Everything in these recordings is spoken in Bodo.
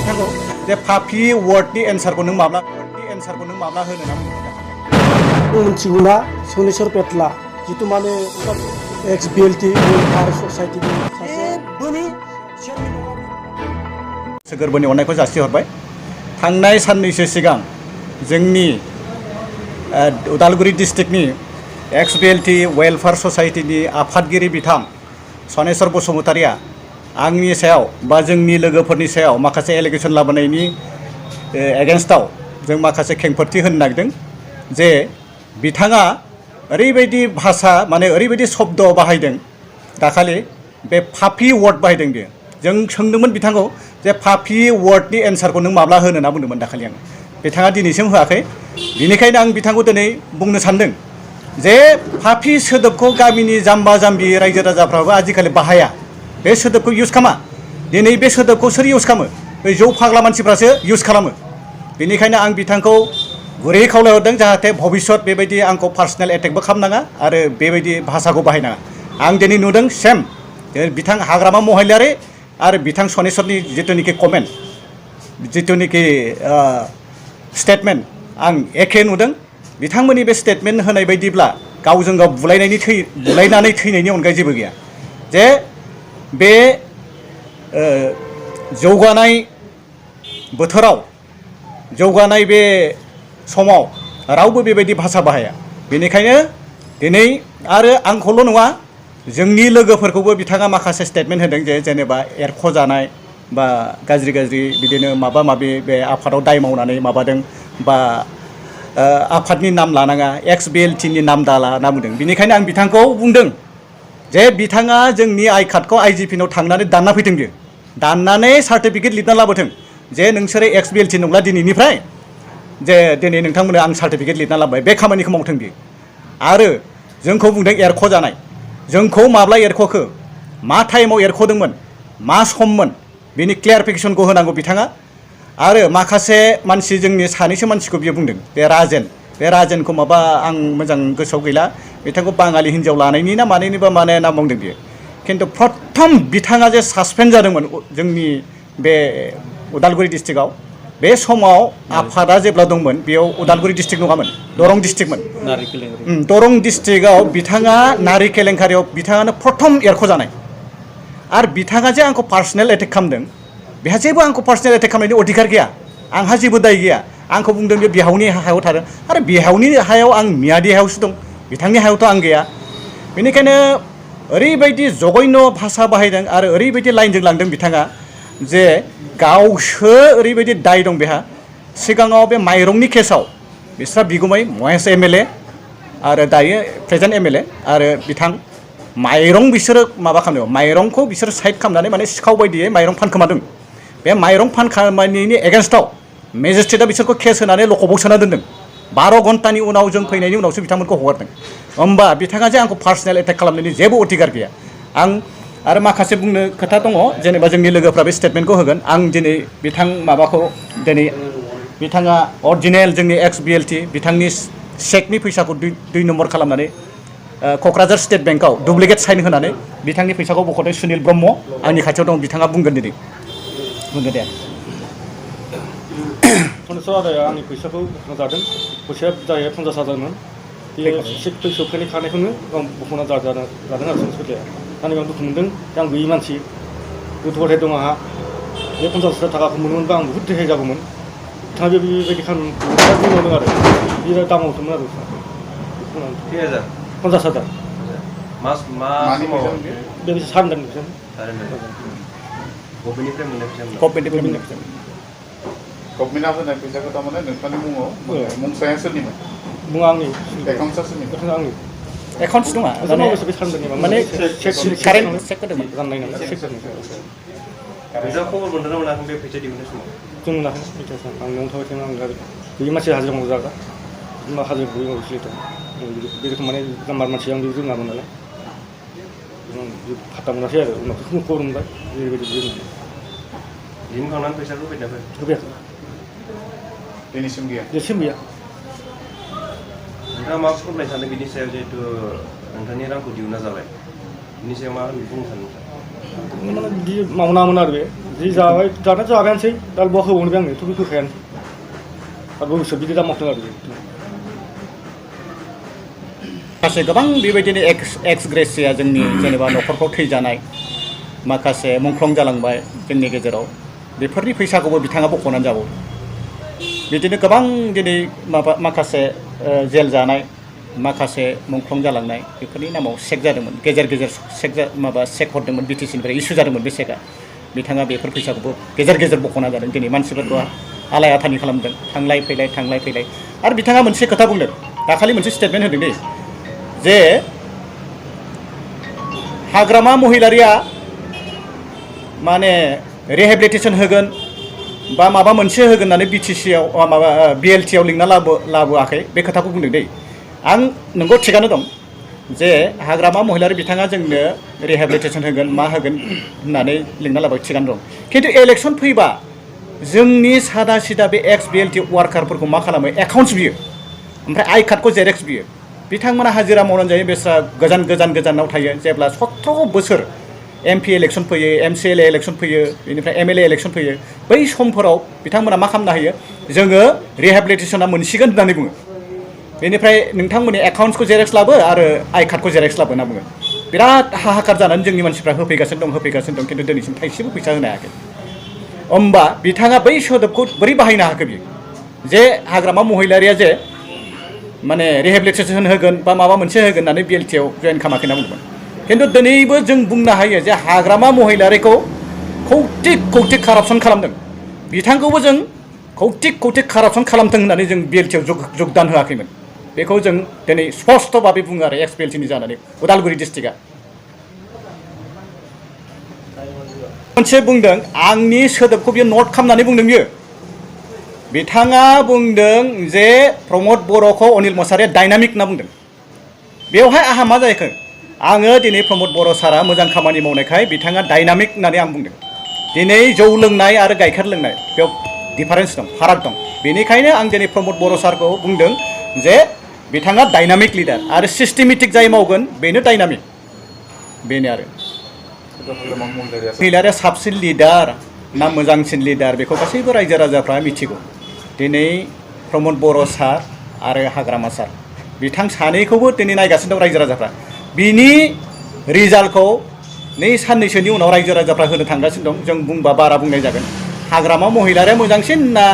बिथांखौ जे फाफि वार्डनि एन्सारखौ नों माब्ला होनो ना मिथिगौना सोनेश्वर पेटला जितु माने एक्स बिएलटि वेलफेयार ससाइटिनि गोसो गोरबोनि अननायखौ जासिहरबाय। थांनाय साननैसो सिगां जोंनि उदालगुरि डिस्ट्रिक्टनि एक्स बिएलटि वेलफेयार ससाइटिनि आफादगिरि बिथां सनेश्वर बसुमतारिया आंनि सायाव बा जोंनि लोगोफोरनि सायाव माखासे एलिगेसन लाबोनायनि एगेन्स्टआव जों माखासे खेंफोरथि होनो नागिरदों जे बिथाङा ओरैबायदि भाषा माने ओरैबायदि शब्द बाहायदों दाखालि बे फाफि वार्ड बाहायदों बियो। जों सोंदोंमोन बिथांखौ जे फाफि वार्डनि एन्सारखौ नों माब्ला होनो ना बुंदोंमोन दाखालि आं। बिथाङा दिनैसिम होआखै। बेनिखायनो आं बिथांखौ दिनै बुंनो सानदों जे फाफि सोदोबखौ गामिनि जाम्बा जाम्बि रायजो राजाफ्राबो आजिखालि बाहाया। बे सोदोबखौ इउज खालामा। दिनै बे सोदोबखौ सोर इउज खालामो? बे जौ फाग्ला मानसिफ्रासो इउज खालामो। बेनिखायनो आं बिथांखौ गुरैयै खावलायहरदों जाहाथे भबिष्यत बेबायदि आंखौ पार्सनेल एटेकबो खालामनाङा आरो बेबायदि भाषाखौ बाहायनाङा। आं दिनै नुदों सेम बिथां हाग्रामा महिलारि आरो बिथां सनेश्वरनि जिथुनिखि कमेन्ट जिथुनिखि स्टेटमेन्ट आं एखे नुदों। बिथांमोननि बे स्टेटमेन्ट होनाय बायदिब्ला गावजों गाव बुलायनानै थैनायनि अनगायै जेबो गैया। जे बे जौगानाय बोथोराव जौगानाय बे समाव रावबो बेबायदि भाषा बाहाया। बेनिखायनो दिनै आरो आंखौल' नङा जोंनि लोगोफोरखौबो बिथाङा माखासे स्टेटमेन्ट होदों जे जेनेबा एरख'जानाय बा गाज्रि बिदिनो माबा माबि बे आफादाव दाय मावनानै माबादों बा आफादनि नाम लानाङा एक्स बिएलटिनि नाम दाला होनना बुंदों। बेनिखायनो आं बिथांखौ बुंदों जे बिथाङा जोंनि आइ कार्डखौ आइजिपिनाव थांनानै दानना फैथों। बियो दाननानै सार्टिफिकेट लिरना लाबोथों जे नोंसोरो एक्स बिएलटि नंला दिनैनिफ्राय जे दिनै नोंथांमोना आं सार्टिफिकेट लिरना लाबोबाय बे खामानिखौ मावथों बियो। आरो जोंखौ बुंदों एरख'जानाय। जोंखौ माब्ला एरख'खो? मा टाइमाव एरख'दोंमोन? मा सममोन? बिनि क्लियारिफिकेसनखौ होनांगौ बिथाङा। आरो माखासे मानसि जोंनि सानैसो मानसिखौ बियो बुंदों बे राजेनखौ माबा आं मोजां गोसोआव गैला बिथांखौ बाङालि हिन्जाव लानायनि ना मानायनिबा माने ना बुंदों बियो। खिन्थु प्रथम बिथाङा जे सासपेन्ड जादोंमोन जोंनि बे उदालगुरि डिस्ट्रिक्टआव बे समाव आफादा जेब्ला दंमोन बेयाव उदालगुरि डिस्ट्रिक्ट नङामोन दरं डिस्ट्रिक्टमोन। दरं डिस्ट्रिक्टआव बिथाङा नारि केलेंकारियाव बिथाङानो प्रथम एरख'जानाय। आरो बिथाङा जे आंखौ पार्सनेल एटेक खालामदों बेहा जेबो आंखौ पार्सनेल एटेक खालामनायनि अधिकार गैया। आंहा जेबो दाय गैया। आंखौ बुंदों बे बिहावनि हायाव थादों आरो बिहावनि हायाव आं मियादि हायावसो दं बिथांनि हायावथ' आं गैया। बेनिखायनो ओरैबायदि जघन्य भाषा बाहायदों आरो ओरैबायदि लाइनजों लांदों बिथाङा जे गावसो ओरैबायदि दाय दं बेहा। सिगाङाव बे माइरंनि केसाव बिस्रा बिगुमै महेश एमएलए आरो दायो प्रेजेन्ट एमएलए आरो बिथां माइरं बिसोरो माबा खालामदों माइरंखौ बिसोरो साइड खालामनानै माने सिखाव बायदियै माइरं फानखोमादों। बे माइरं फानखोमानायनि एगेन्स्टआव मेजिस्ट्रेटआ बिसोरखौ केस होनानै लकआपआव सोना दोनदों। 12 घन्टानि उनाव जों फैनायनि उनावसो बिथांमोनखौ हगारदों। होमबा बिथाङा जे आंखौ पार्सनेल एटेक खालामनायनि जेबो अधिकार गैया। आं आरो माखासे बुंनो खोथा दङ जेनेबा जोंनि लोगोफ्रा बे स्टेटमेन्टखौ होगोन। आं दिनै बिथां माबाखौ दिनै बिथाङा अरिजिनेल जोंनि एक्स बिएलटि बिथांनि चेकनि फैसाखौ 2 नम्बर खालामनानै क'क्राझार स्टेट बेंकआव डुप्लिकेट साइन होनानै बिथांनि फैसाखौ बख'दों सुनिल ब्रह्म आंनि खाथियाव दं। बिथाङा बुंगोन दिनै बुंगोन दे। सनेश्वर आदाया आंनि फैसाखौ जादों। फैसाया जायो 50,000मोन। बेयो सोबखानाय खानायखौनो आं बख'ना जादों आरो सनेश्वर आदाया। आंनि आं दुखु मोनदों जे आं गैयि मानसि गथ' गथाय दं आंहा। बे 50,000 थाखाखौ मोनोमोनबा आं बहुद रेहाय जागौमोन। बिथाङा बेबायदि खालामदों आरो बियो दामावदोंमोन आरो 50,000 मास मा समाव बे सानदों बिसोर गभमेन्टनिफ्राय मोननाय फैसा गभमेन्टआ होनाय फैसाखौ थारमाने नोंथांनि मुङाव मुंसाया सोरनिमोन? मुङा आंनि एकाउन्टआ सोरनिमोन? आंनि एकाउन्टस नङा माने कारेन्ट चेक होदोंमोन राननाय नालाय चेक फैसा खबर मोनदोंना मोनाखै बे फैसा दिहुननाय समाव? जों मोनाखै आं न'आव थाबाय थायो। आं गैयि मानसि हाजिरा मावो जाग्रा मा हाजिरा गैयि मावो बे रोखोम माने जाम्बा मानसि आं बेखौ रोङामोन नालाय फात्ता मोनासै आरो उनाव खबर मोनबाय बेबायदि दिहुनखांनानै फैसाखौ होफैयाखै दिनैसिम गैया। नोंथाङा मा फोरमायनो सानो बिनि सायाव जिहेतु नोंथांनि रांखौ दिहुनना जाबाय बिनि सायाव मा बुंनो सानो? माने बिदि मावनाङामोन आरो बे जि जाबाय जानाया जाबायानोसै दा बहा होबावनो बे आंनो थ' बे होखायानोसै आरो बोसोर बिदि दा मावथों आरो माखासे गोबां बेबायदिनो एक्स ग्रेसिया जोंनि जेनेबा न'खरफ्राव थैजानाय माखासे मुंख्लं जालांबाय जोंनि गेजेराव बेफोरनि फैसाखौबो बिथाङा बख'नानै जाबावो बिदिनो गोबां दिनै माखासे जेल जानाय माखासे मुंख्लं जालांनाय बेफोरनि नामाव चेक जादोंमोन गेजेर चेक हरदोंमोन बिटिसिनिफ्राय इसु जादोंमोन बे चेकआ बिथाङा बेफोर फैसाखौबो गेजेर बख'ना जादों दिनै मानसिफोरखौ आलाय आथानि खालामदों थांलाय फैलाय आरो बिथाङा मोनसे खोथा बुंदों दाखालि मोनसे स्टेटमेन्ट होदों दे जे हाग्रामा महिलारिया माने रिहेबिलिटेसन होगोन बा माबा मोनसे होगोन होननानै बिटिसिआव माबा बिएलटिआव लिंना लाबोआखै बे खोथाखौ बुंदों दै आं नंगौ थिगानो दं जे हाग्रामा महिलारि बिथाङा जोंनो रिहेबिलिटेसन होगोन मा होगोन होननानै लिंना लाबाय थिगानो दं खिन्थु इलेक्सन फैबा जोंनि सादा सिदा बे एक्स बिएलटि वार्कारफोरखौ मा खालामो एकाउन्ट्स बियो ओमफ्राय आइ कार्डखौ जेरेक्स बियो बिथांमोना हाजिरा मावनानै जायो बेस्रा गोजानाव थायो जेब्ला 17 बोसोर एमपि इलेक्सन फैयो एमसिएलए इलेक्सन फैयो बेनिफ्राय एमएलए इलेक्सन फैयो बै समफोराव बिथांमोना मा खालामनो हायो जोङो रिहेबिलिटेसना मोनसिगोन होननानै बुङो बेनिफ्राय नोंथांमोननि एकाउन्ट्सखौ जेरेक्स लाबो आरो आइ कार्डखौ जेरेक्स लाबो होनना बुङो बिराद हाहाकार जानानै जोंनि मानसिफ्रा होफैगासिनो दं खिन्थु दिनैसिम थाइसेबो फैसा होनो हायाखै होमबा बिथाङा बै सोदोबखौ बोरै बाहायनो हाखो बियो जे हाग्रामा महिलारिया जे माने रिहेबिलिटेसन होगोन बा माबा मोनसे होगोन होननानै बिएलटिआव जइन खालामाखै होनना बुंदोंमोन खिन्थु दिनैबो जों बुंनो हायो जे हाग्रामा महिलारिखौ कौटिक कारापसन खालामदों बिथांखौबो जों कौटिक कारापसन खालामथों होननानै जों बिएलटिआव जगदान होआखैमोन बेखौ जों दिनै स्पष्ट भाबै बुङो आरो एक्स बिएलटिनि जानानै उदालगुरि डिस्ट्रिक्टआ मोनसे बुंदों आंनि सोदोबखौ बियो नट खालामनानै बुंदों बियो बिथाङा बुंदों जे प्रमद बर'खौ अनिल मोसाहारिया डायनामिक होनना बुंदों बेवहाय आंहा मा जायाखै आङो दिनै प्रमद बर' सारा मोजां खामानि मावनायखाय बिथाङा डायनामिक होननानै आं बुंदों दिनै जौ लोंनाय आरो गाइखेर लोंनाय बेयाव डिफारेन्स दं फाराग दं बेनिखायनो आं दिनै प्रमद बर' सारखौ बुंदों जे बिथाङा डायनामिक लिडार आरो सिस्टेमेटिक जाय मावगोन बेनो डायनामिक बेनो आरो महिलारिया साबसिन लिडार ना मोजांसिन लिडार बेखौ गासैबो रायजो राजाफ्रा मिथिगौ दिनै प्रमद बर' सार आरो हाग्रामा सार बिथां सानैखौबो दिनै नायगासिनो दं रायजो राजाफ्रा बिनि रिजाल्टखौ नै साननैसोनि उनाव रायजो राजाफ्रा होनो थांगासिनो दं जों बुंबा बारा बुंनाय जागोन हाग्रामा महिलारिया मोजांसिन ना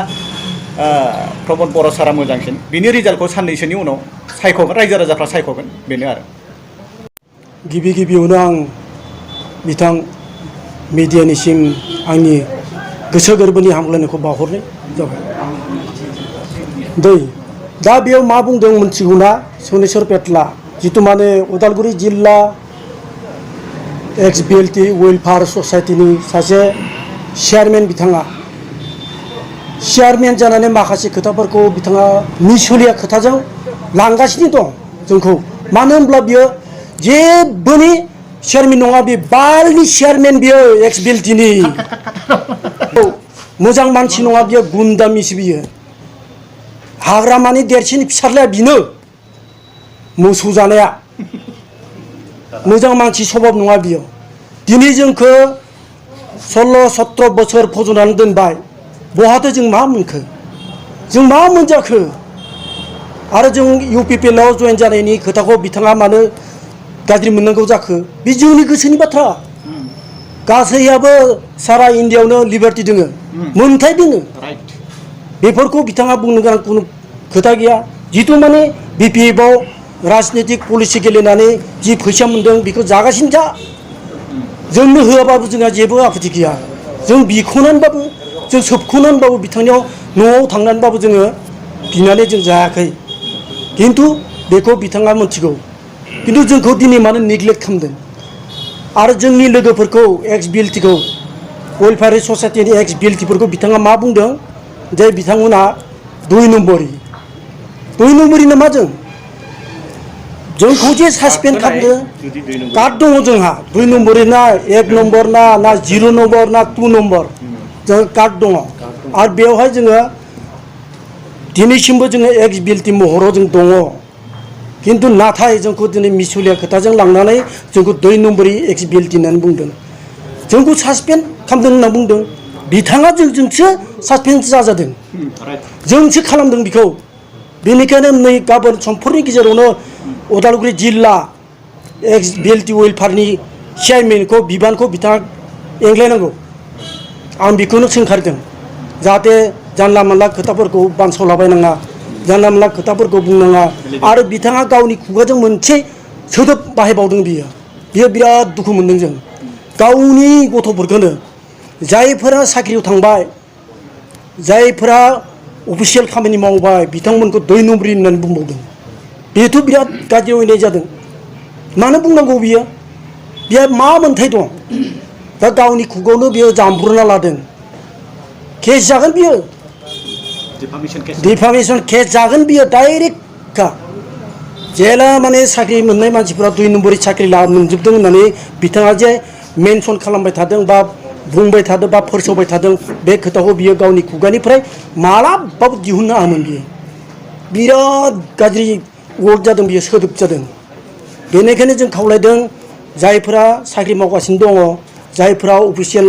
प्रमद बर' सारा मोजांसिन बिनि रिजाल्टखौ साननैसोनि उनाव सायख'गोन रायजो राजाफ्रा सायख'गोन बेनो आरो गिबियावनो आं बिथां मिडियानिसिम आंनि गोसो गोरबोनि हामग्लायनायखौ बावहरनाय जाबाय दा बेयाव मा बुंदों मिथिगौना सनेस्वर पेटला जितु माने उदालगुरि जिल्ला एक्स बिएलटि वेलफेयार ससाइटिनि सासे चेयारमेन बिथाङा चेयारमेन जानानै माखासे खोथाफोरखौ बिथाङा मिसलिया खोथाजों लांगासिनो दं जोंखौ मानो होनब्ला बियो जेबोनि चेयारमेन नङा बे बालनि चेयारमेन बियो एक्स बिएलटिनि मोजां मानसि नङा बियो गुन्दामिसो बियो हाग्रामानि देरसिन फिसाज्लाया बिनो मोसौ जानाया मोजां मानसि सभाब नङा बियो दिनै जोंखौ 16-17 बोसोर फज'नानै दोनबाय बहाथो जों मा मोनखो जों मा मोनजाखो आरो जों इउपिपिएलआव जइन जानायनि खोथाखौ बिथाङा मानो गाज्रि मोननांगौ जाखो बे जोंनि गोसोनि बाथ्रा गासैयाबो सारा इण्डियाआवनो लिबार्टि दोङो मोनथाय दोङो बेफोरखौ बिथाङा बुंनो गोनां खुनु खोथा गैया जितु माने बिपिएफआव राजनितिक पलिसि गेलेनानै जि फैसा मोन्दों बेखौ जागासिनो जा जोंनो होआबाबो जोंहा जेबो आपत्ति गैया जों बिख'नानैबाबो जों सोबख'नानैबाबो बिथांनियाव न'आव थांनानैबाबो जोङो बिनानै जों जायाखै खिन्थु बेखौ बिथाङा मिथिगौ खिन्थु जोंखौ दिनै मानो नेग्लेक्ट खालामदों आरो जोंनि लोगोफोरखौ एक्स बिएलटिखौ वेलफेयार ससाइटिनि एक्स बिएलटिफोरखौ बिथाङा मा बुंदों जे बिथांमोना 2 नम्बरी ना मा जोंखौ जे सासपेन्ड खालामदों कार्ड दङ जोंहा 2 नम्बरी ना 1 नम्बर ना 0 नम्बर ना 2 नम्बर जों कार्ड दङ आरो बेवहाय जोङो दिनैसिमबो जोङो एक्स बिएलटि महराव जों दङ खिन्थु नाथाय जोंखौ दिनै मिसलिया खोथाजों लांनानै जोंखौ 2 नम्बरी एक्स बिएलटि होननानै बुंदों जोंखौ सासपेन्ड खालामदों होनना बुंदों बिथाङा जोंसो सासपेन्स जाजादों जोंसो खालामदों बेखौ बेनिखायनो नै गाबोन समफोरनि गेजेरावनो उदालगुरि जिल्ला एक्स बिएलटि वेलफेयारनि चेयारमेनखौ बिबानखौ बिथाङा एंग्लायनांगौ आं बेखौनो सोंखारदों जाहाथे जानला मोनला खोथाफोरखौ बानसावलाबायनाङा जानला मोनला खोथाफोरखौ बुंनाङा आरो बिथाङा गावनि खुगाजों मोनसे सोदोब बाहायबावदों बियो बिराद दुखु मोनदों जों गावनि गथ'फोरखौनो जायफोरा साख्रियाव थांबाय जायफोरा अफिसियेल खामानि मावबाय बिथांमोनखौ दै नम्बरी होननानै बुंबावदों बेथ' बिराद गाज्रि अयनाय जादों मानो बुंनांगौ बियो मा मोन्थाय दं दा गावनि खुगायावनो बियो जामब्रुना लादों केस जागोन बियो डिफामेशन केस जागोन बियो डाइरेक्टखा जेला माने साख्रि मोननाय मानसिफोरा 2 नम्बरी साख्रि मोनजोबदों होननानै बिथाङा जे मेनसन खालामबाय थादों बा बुंबाय थादों बा फोरसावबाय थादों बे खोथाखौ बियो गावनि खुगानिफ्राय मालाबाबो दिहुननो हायामोन बिराद गाज्रि वर्ड जादों बियो सोदोब जादों बेनिखायनो जों खावलायदों जायफोरा साख्रि मावगासिनो दङ जायफोरा official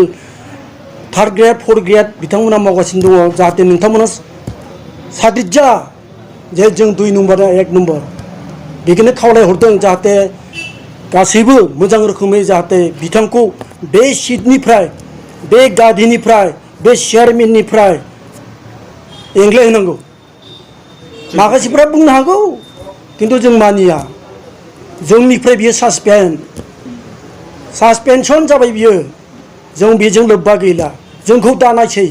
3rd grade 4th grade बिथांमोना मावगासिनो दङ जाहाथे नोंथांमोना साग्रिद जा जे जों 2 नम्बर 1 नम्बर बेखौनो खावलायहरदों जाहाथे गासैबो मोजां रोखोमै जाहाथे बिथांखौ बे सिटनिफ्राय बे गादिनिफ्राय बे चेयारमेननिफ्राय एंग्लाय होनांगौ माखासेफ्रा बुंनो हागौ खिन्थु जों मानिया जोंनिफ्राय बियो सासपेनसन जाबाय बियो जों बेजों लोब्बा गैला जोंखौ दानायसै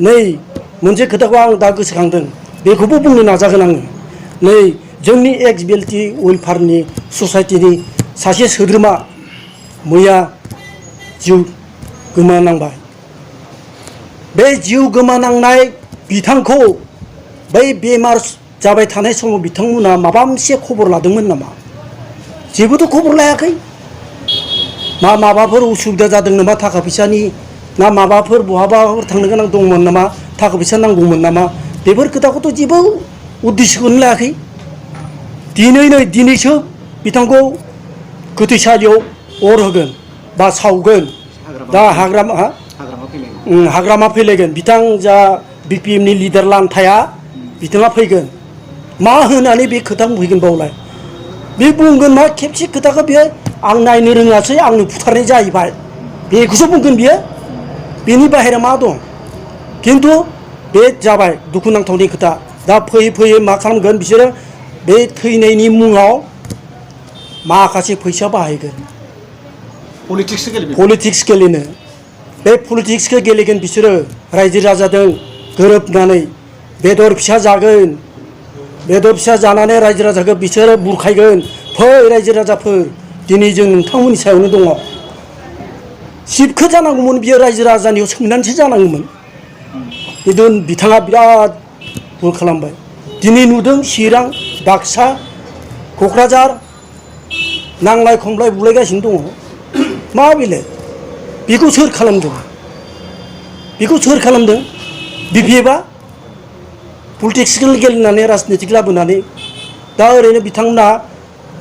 नै मोनसे खोथाखौ आं दा गोसोखांदों बेखौबो बुंनो नाजागोन आङो नै जोंनि एक्स बिएलटि वेलफेयारनि ससाइटिनि सासे सोद्रोमा मैया जिउ गोमानांबाय बे जिउ गोमानांनाय बिथांखौ बै बेमार जाबाय थानाय समाव बिथांमोना माबा मोनसे खबर लादोंमोन नामा जेबोथ' खबर लायाखै माबाफोर उसुबिदा जादों नामा थाखा फैसानि ना माबाफोर बहाबाफोर थांनो गोनां दंमोन नामा थाखा फैसा नांगौमोन नामा बेफोर खोथाखौथ' जेबो उद्देश्यखौनो लायाखै दिनैसो बिथांखौ गोथैसालियाव अर होगोन बा सावगोन दा हाग्रामा फैलायगोन बिथां जा बिपिएमनि लिडार लान्थाया बिथाङा फैगोन मा होनानै बे खोथा बुंफैगोन बावलाय बे बुंगोन मा खेबसे खोथाखौ बियो आं नायनो रोङासै आंनो बुथारनाय जाहैबाय बेखौसो बुंगोन बियो बेनि बाहेरा मा दं खिन्थु बे जाबाय दुखुनांथावनि खोथा दा फैयै मा खालामगोन बिसोरो बे थैनायनि मुङाव माखासे फैसा बाहायगोन पलिटिक्स गेलेनो बे पलिटिक्सखौ गेलेगोन बिसोरो रायजो राजाजों गोरोबनानै बेदर फिसा जागोन बेदर फिसा जानानै रायजो राजाखौ बिसोरो बुरखायगोन फै रायजो राजाफोर दिनै जों नोंथांमोननि सायावनो दङ सिटखौ जानांगौमोन बियो रायजो राजानियाव सोंनानैसो जानांगौमोन खिन्थु बिथाङा बिराद भुल खालामबाय दिनै नुदों चिरां बाक्सा क'क्राझार नांलाय खमलाय बुलायगासिनो दङ मा बेलाय बेखौ सोर खालामदों बिपिएफआ पलिटिक्सखौ गेलेनानै राजनितिक लाबोनानै दा ओरैनो बिथांमोना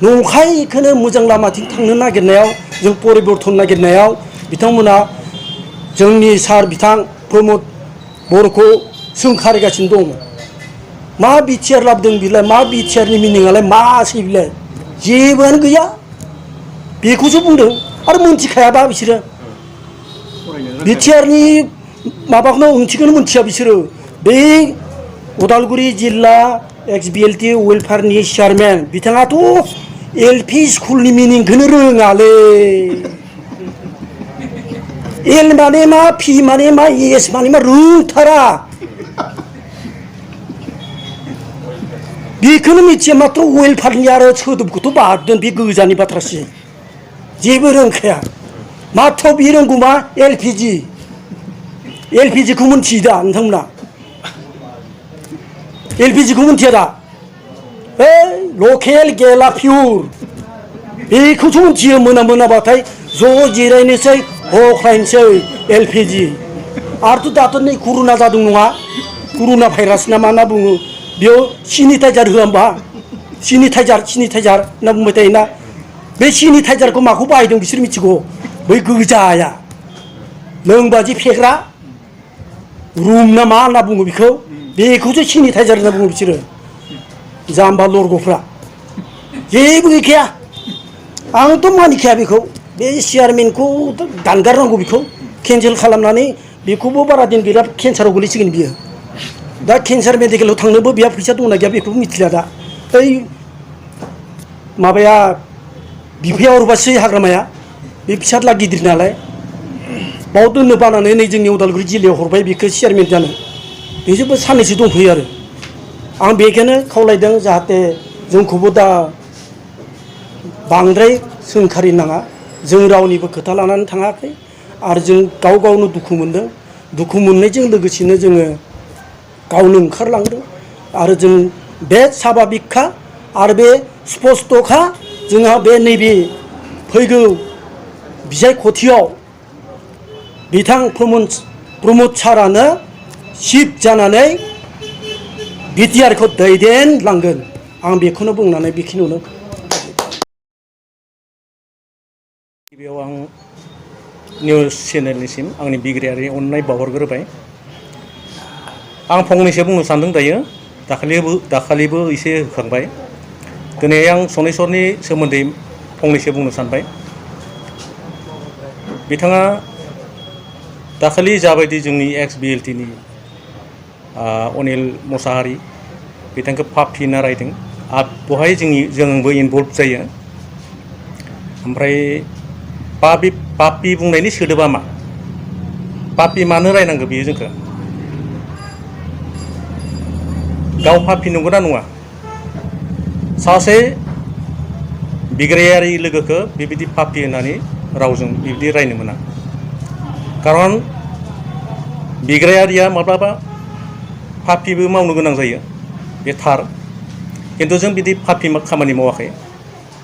नंखायखौनो मोजां लामाथिं थांनो नागिरनायाव जों परिबर्तन नागिरनायाव बिथांमोना जोंनि सार बिथां प्रमद बर'खौ सोंखारिगासिनो दङ मा बिटिआर लाबोदों बिलाय मा बिटिआरनि मिनिङालाय मासै बिलाय जेबोआनो गैया बेखौसो बुंदों आरो मोनथिखायाबा बिसोरो बिटिआरनि माबाखौनो ओंथिखौनो मोनथिया बिसोरो बे उदालगुरि जिल्ला एक्स बिएलटि वेलफेयारनि चेयारमेन बिथाङाथ' एलपि स्कुलनि मिनिंखौनो रोङालै एल माने मा पि माने मा एस माने मा रोंथारा बेखौनो मिथिया माथ्र वेलफेयारनि आरो सोदोबखौथ' बाहारदों बे गोजाननि बाथ्रासो जेबो रोंखाया माथ्र बे रोंगौ मा एलपिजिखौ मोनथियो दा नोंथांमोना एलपिजिखौ मोनथिया दा लकेल गेला पिउर बेखौसो मोनथियो मोनाबाथाय ज' जिरायनोसै हख्रायनोसै एलपिजि आरोथ' दाथ' नै कर'ना जादों नङा कर'ना भाइरास ना मा होनना बुङो बेयाव सेनिटाइजार होआ होमबा सेनिटाइजार होनना बुंबाय थायोना बे सेनिटाइजारखौ माखौ बाहायदों बिसोर मिथिगौ बै गोजाया लोंबादि फेग्रा रुम ना मा होनना बुङो बेखौ बेखौसो सेनिटाइजार होनना बुङो बिसोरो जाम्बा लरग'फ्रा जेबो गैखाया आंथ' मानिखाया बेखौ बे चेयारमेनखौ दानगारनांगौ बेखौ केन्सेल खालामनानै बेखौबो बारा दिन गैला केन्साराव गोलैसिगोन बियो दा केन्सार मेडिकेलाव थांनोबो बेहा फैसा दंना गैया बेखौबो मिथिला दा ओइ माबाया बिफाया हरबासो हाग्रामाया बे फिसाला गिदिर नालाय बाव दोननो बानानै नै जोंनि उदालगुरि जिल्लायाव हरबाय बेखौ चेयारमेन जानो बेजोंबो साननैसो दंफैयो आरो आं बेखौनो खावलायदों जाहाथे जोंखौबो दा बांद्राय सोंखारि नाङा जों रावनिबो खोथा लानानै थाङाखै आरो जों गाव गावनो दुखु मोनदों दुखु मोननायजों लोगोसेनो जोङो गावनो ओंखारलांदों आरो जों बे साभाबिकखा आरो बे स्पस्त'खा जोंहा बे नैबे फैगौ बिसायख'थियाव बिथां प्रमद सारानो चिफ जानानै बिटिआरखौ दैदेनलांगोन आं बेखौनो बुंनानै बेखिनियावनो गिबियाव आं निउस चेनेलनिसिम आंनि बिग्रायारि अननाय बावहरग्रोबाय आं फंनैसो बुंनो सानदों दायो दाखालिबो एसे होखांबाय दिनै आं सनेस्वरनि सोमोन्दै फंनैसो बुंनो सानबाय बिथाङा दाखालि जाबायदि जोंनि एक्स बिएलटिनि अनिल मसाहारि बिथांखौ पापि होनना रायदों बहाय जोंबो इनभल्भ जायो ओमफ्राय पापि बुंनायनि सोदोबा मा पापि मानो रायनांगौ बियो जोंखौ गाव पापि नंगौना नङा सासे बिग्रायारि लोगोखौ बेबायदि पापि होननानै रावजों बिबायदि रायनो मोना खारन बिग्रायारिया माब्लाबा पापिबो मावनो गोनां जायो बे थार खिन्थु जों बिदि पापि खामानि मावाखै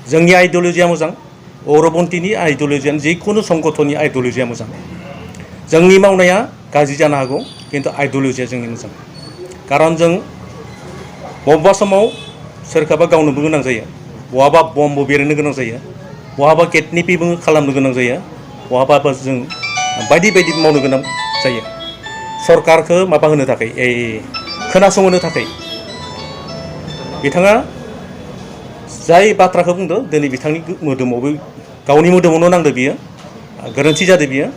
जोंनि आइडिय'लजिया मोजां औरबन्तीनि आइडिय'लजियानो जिखुनु संगठननि आइडिय'लजिया मोजां जोंनि मावनाया गाज्रि जानो हागौ खिन्थु आइडिय'लजिया जोंनि मोजां खारन जों बबेबा समाव सोरखौबा गावनोबो गोनां जायो बहाबा बमबो बेरनो गोनां जायो बहाबा किडनेपिंबो खालामनो गोनां जायो बहाबा जों बायदि बायदि मावनो गोनां जायो सरकारखौ माबा होनो थाखाय खोनासंहोनो थाखाय बिथाङा जाय बाथ्राखौ बुंदों दिनै बिथांनि मोदोमावबो गावनि मोदोमावनो नांदो बियो गोरोन्थि जादों बियो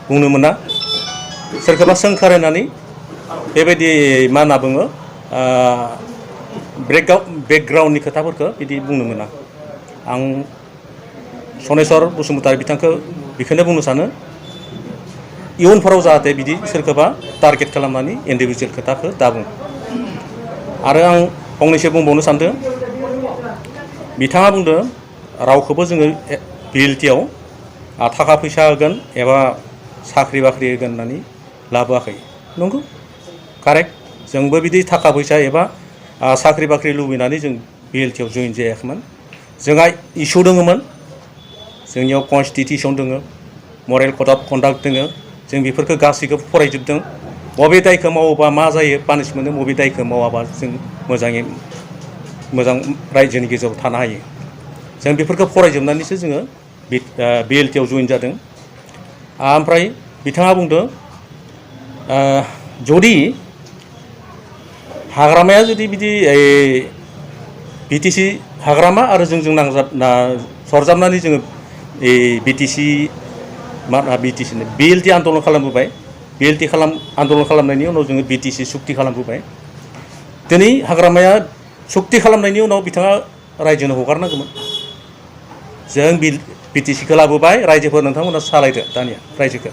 बुंनो मोना सोरखौबा सोंखारायनानै बेबायदि मा होनना बुङो बेकग्राउन्डनि खोथाफोरखौ बिदि बुंनो मोना आं सनेस्वर बसुमतारी बिथांखौ बेखौनो बुंनो सानो इयुनफोराव जाहाथे बिदि सोरखौबा टारगेट खालामनानै इन्डिभिजुवेल खोथाखौ दाबुं आरो आं फंनैसो बुंबावनो सानदों बिथाङा बुंदों रावखौबो जोङो बिएलटिआव थाखा फैसा होगोन एबा साख्रि बाख्रि होगोन होननानै लाबोआखै नंगौ कारेक्ट जोंबो बिदि थाखा फैसा एबा साख्रि बाख्रि लुबैनानै जों बिएलटिआव जइन जायाखैमोन जोंहा इसु दङमोन जोंनियाव कनस्टिटिउसन दङ मरेल कड अफ कन्डाक्ट दङ जों बेफोरखौ गासैखौबो फरायजोबदों बबे दायखौ मावोबा मा जायो पानिशमेन्ट बबे दायखौ मावाबा जों मोजाङै मोजां रायजोनि गेजेराव थानो हायो जों बेफोरखौ फरायजोबनानैसो जोङो बिएलटिआव जइन जादों ओमफ्राय बिथाङा बुंदों जुदि हाग्रामाया जुदि बिदि बिटिसि हाग्रामा आरो जोंजों सरजाबनानै जोङो बिटिसि बिएलटि आन्दलन खालामबोबाय बिएलटि आन्दलन खालामनायनि उनाव जोङो बिटिसि सुक्ति खालामबोबाय दिनै हाग्रामाया सुक्ति खालामनायनि उनाव बिथाङा रायजोनो हगारनांगौमोन जों बिटिसिखौ लाबोबाय रायजोफोर नोंथांमोना सालायदो दानिया रायजोखौ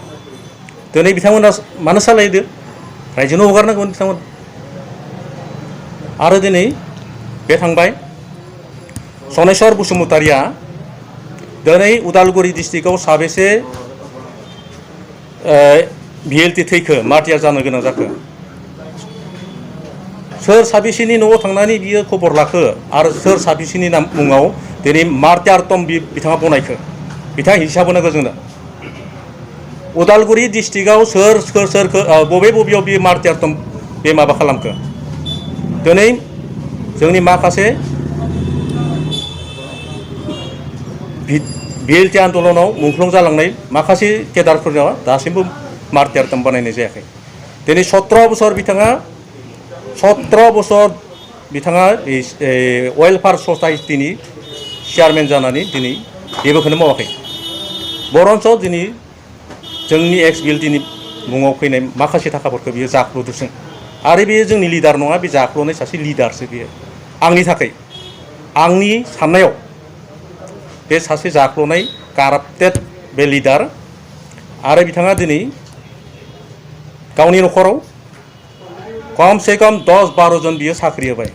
दिनै बिथांमोना मानो सालायदो रायजोनो हगारनांगौमोन बिथांमोन आरो दिनै बे थांबाय सनेस्वर बसुमतारिया दिनै उदालगुरि डिस्ट्रिक्टआव साबेसे बिएलटि थैखो मार्टियार जानो गोनां जाखो सोर साबेसेनि न'आव थांनानै बियो खबर लाखो आरो सोर साबेसेनि मुङाव दिनै मार्टियार टम बिथाङा बनायखो बिथाङा हिसाब होनांगौ जोंनो उदालगुरि डिस्ट्रिक्टआव सोरखौ बबेयाव बे मार्टियार टम बे माबा खालामखो दिनै जोंनि माखासे बिएलटि आन्दलनाव मुंख्लं जालांनाय माखासे केडारफोरनाव दासिमबो मार्टियार टम बानायनाय जायाखै दिनै 17 बोसोर बिथाङा 17 बोसोर बिथाङा वेलफेयार ससाइटिनि चेयारमेन जानानै दिनै जेबोखौनो मावाखै बरन्स दिनै जोंनि एक्स बिएलटिनि मुङाव फैनाय माखासे थाखाफोरखौ बियो जाख्ल'दोंसो आरो बेयो जोंनि लिडार नङा बे जाख्ल'नाय सासे लिडारसो बियो आंनि थाखाय आंनि साननायाव बे सासे जाख्ल'नाय काराप्टेड बे लिडार आरो बिथाङा दिनै गावनि न'खराव कमसे कम 10-12 जन बियो साख्रि होबाय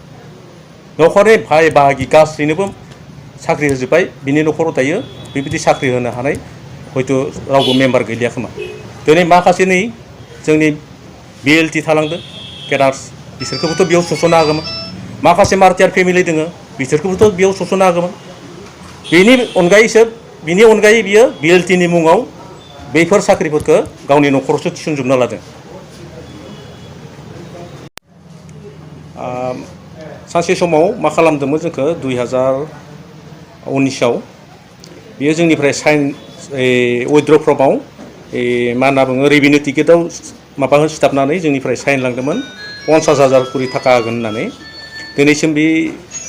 न'खरनि भाई बाहागि गासैनोबो साख्रि होजोब्बाय बिनि न'खराव दायो बेबायदि साख्रि होनो हानाय हयथ' रावबो मेम्बार गैलिया खोमा दिनै माखासे नै जोंनि बिएलटि थालांदों केडार्स बिसोरखौबोथ' बेयाव सोसननो हागौमोन माखासे मार्टियार फेमिलि दोङो बिसोरखौबोथ' बेयाव सोसननो हागौमोन बिनि अनगायै बियो बिएलटिनि मुङाव बेफोर साख्रिफोरखौ गावनि न'खरावसो थिसनजोबना लादों सानसे समाव मा खालामदोंमोन जोंखौ 2019आव बियो जोंनिफ्राय साइन उइथड्र फर्माव मा होनना बुङो रेभिनिउ टिकेटआव माबा सिथाबनानै जोंनिफ्राय साइन लांदोंमोन 50,000 कोटी थाखा होगोन होननानै दिनैसिम बे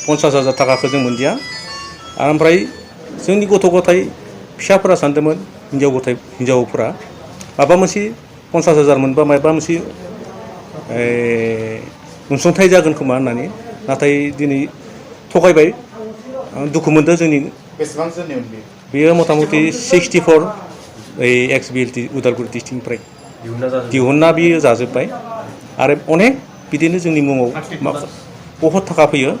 50,000 थाखाखौ जों मोनदिया ओमफ्राय जोंनि गथ' गथाय फिसाफोरा सानदोंमोन हिन्जावफोरा माबा मोनसे 50,000 मोनबा माबा मोनसे अनसुंथाइ जागोन खोमा होननानै नाथाय दिनै थगायबाय दुखु मोनदों जोंनि बेसेबांसो नेमोन बेयो मथा मथि 64 एक्स बिएलटि उदालगुरि डिस्ट्रिक्टनिफ्राय दिहुनना बियो जाजोब्बाय आरो अनेक बिदिनो जोंनि मुङाव बहुत थाखा फैयो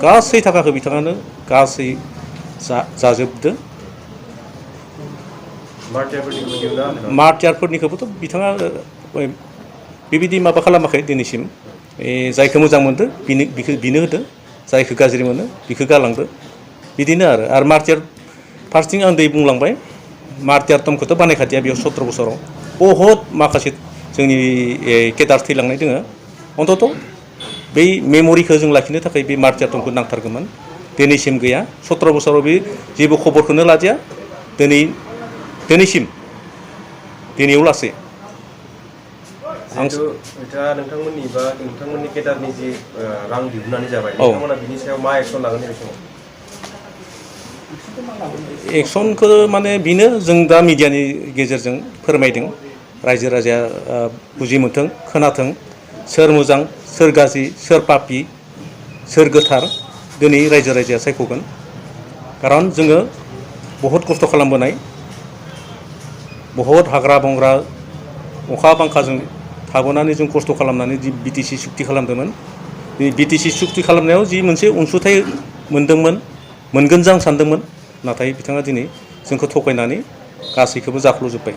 गासै थाखाखौ बिथाङानो गासै जाजोबदो मार्टियारफोरनिखौबोथ' बिथाङा बेबायदि माबा खालामाखै दिनैसिम जायखौ मोजां मोनदों बिनो होदो जायखौ गाज्रि मोनो बिखौ गालांदो बिदिनो आरो मार्टियार फार्स्टिं आं दै बुंलांबाय मार्टियार टमखौथ' बानायखादिया बेयाव 17 बोसोराव बहुत माखासे जोंनि केडार थैलांनाय दोङो अन्तत बै मेम'रिखौ जों लाखिनो थाखाय बे मार्टियार टमखौ नांथारगौमोन दिनैसिम गैया 17 बोसोराव बे जेबो खबरखौनो लादिया दिनैसिम दिनैयाव लासै बिथाङा नोंथांमोननि बा नोंथांमोननि केडारनि जि रां दिहुननानै जाबाय नोंथांमोना बिनि सायाव मा एक्सन लागोन नैबे समाव एक्सनखौ माने बेनो जों दा मिडियानि गेजेरजों फोरमायदों रायजो राजाया बुजि मोनथों खोनाथों सोर मोजां सोर गाज्रि सोर पापि सोर गोथार दिनै रायजो राजाया सायख'गोन खारन जोङो बहुत खस्थ' खालामबोनाय बहुत हाग्रा बंग्रा अखा बांखाजों थाबोनानै जों खस्थ' खालामनानै जि बिटिसि सुक्ति खालामदोंमोन बे बिटिसि सुक्ति खालामनायाव जि मोनसे अनसुंथाइ मोनगोन जों सानदोंमोन नाथाय बिथाङा दिनै जोंखौ थगायनानै गासैखौबो जाख्ल'जोब्बाय